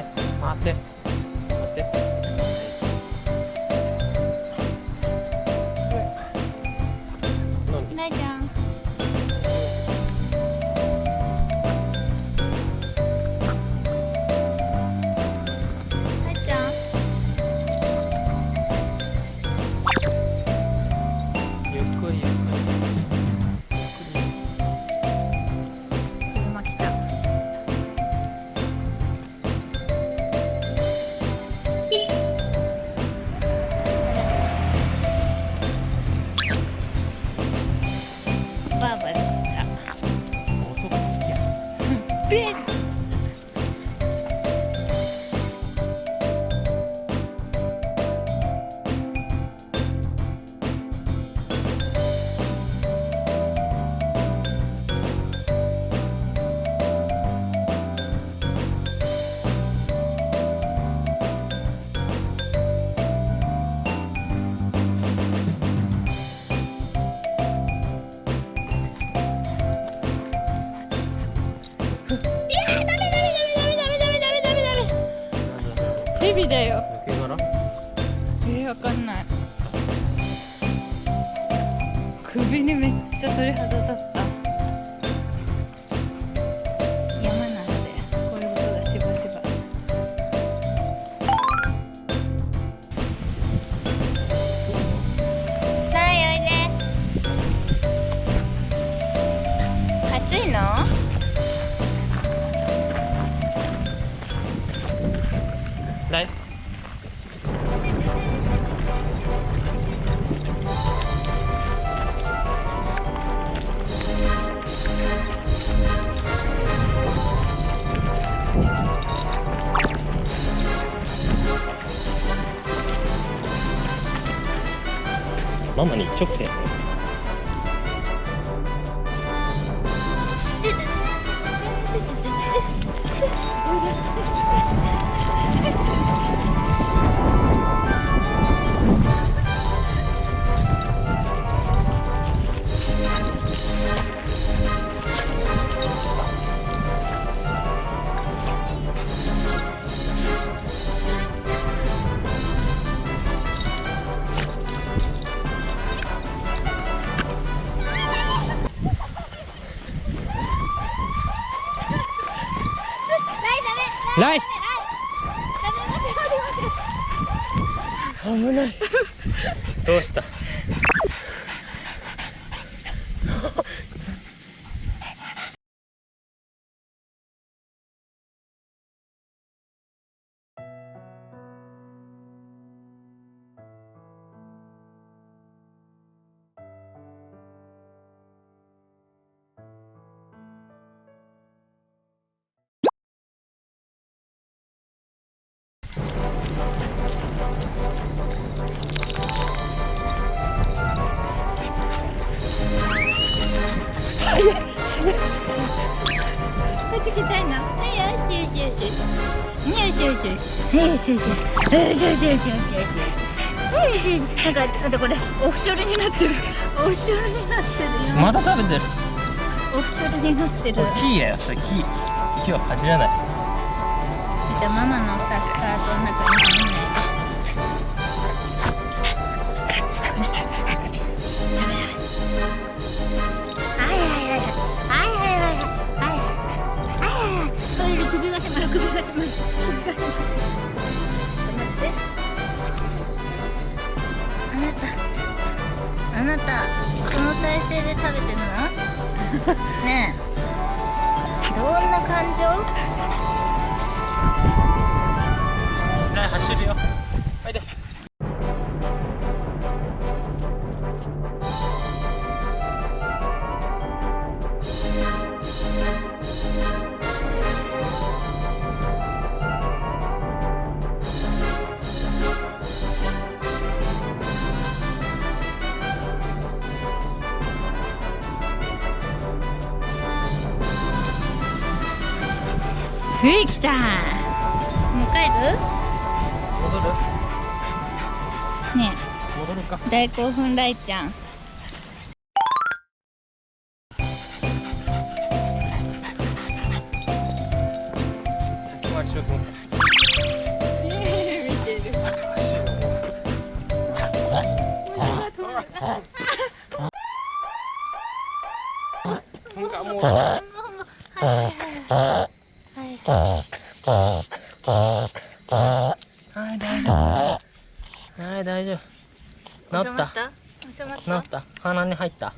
って回って回って。ライちゃん。ライちゃん。ゆっくりゆっくり。車来た。バーバでした。音が好きや。ベン。ヘビだよ。抜け殻？わかんない。首にめっちゃ鳥肌立った。山なのでこういうことがしばしば。さあおいで。暑いの？来。ママに一直線。ライ。危ない。どうした？こっち来たいの？はい、よしよしよし。よしよしよし。よしよしよし。よしよしよしよしよしよしよし。なんかこれオフショルになってる。オフショルになってるよ。まだ食べてる。オフショルになってる。これ木やよ、それ木。木はかじらない。じゃあママのさスカートの中に入んないで。首が締まる、首が締まる、首が締まる。ちょっと待って。あなた、その体勢で食べてるの？ねえ。どんな感情？ライ走るよ。おいで。冬来た。もう帰る？戻る？ね戻るか。え、大興奮ライちゃん。先回りしようと思った。かもう。はいはいはい大丈夫。はい大丈夫。治った。収まった？収まった？治った。鼻に入った。